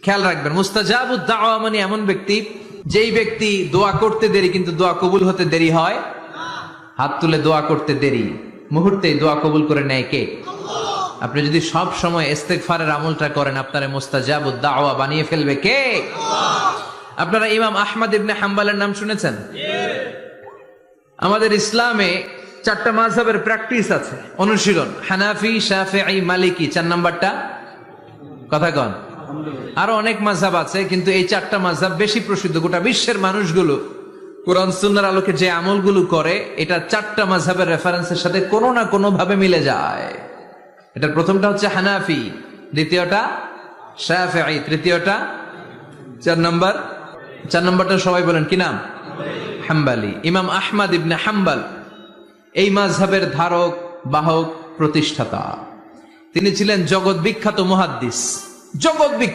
খেয়াল রাখবেন, মুস্তাজাবুদ দাওয়া মানে এমন ব্যক্তি, যেই ব্যক্তি দোয়া করতে দেরি কিন্তু দোয়া কবুল হতে দেরি হয়। হাত তুলে দোয়া করতে দেরি, মুহূর্তেই দোয়া কবুল করে নেয় কে? আপনি যদি সব সময় ইস্তেগফারের আমলটা করেন, আপনারে মুস্তাজাবুদ দাওয়া বানিয়ে ফেলবে কে? আপনারা ইমাম আহমদ ইবনে হাম্বলের নাম শুনেছেন? আমাদের ইসলামে 4টা মাযহাবের প্র্যাকটিস আছে, অনুশীলন। হানাফি, শাফিঈ, মালিকি। 4 নাম্বারটা কথা কন। আরো অনেক মাযহাব আছে, কিন্তু এই 4টা মাযহাব বেশি প্রসিদ্ধ। গোটা বিশ্বের মানুষগুলো কোরআন সুন্নাহর আলোকে যে আমলগুলো করে, এটা 4টা মাযহাবের রেফারেন্সের সাথে কোনো না কোনো ভাবে মিলে যায়। এটার প্রথমটা হচ্ছে হানাফি, দ্বিতীয়টা শাফিঈ, তৃতীয়টা 4 নাম্বারটা সবাই বলেন কি নাম? হাম্বলি। ইমাম আহমদ ইবনে হাম্বল এই মাযহাবের ধারক, বাহক, প্রতিষ্ঠাতা। তিনি ছিলেন জগৎ বিখ্যাত মুহাদ্দিস, জগৎ বিখ্যাত।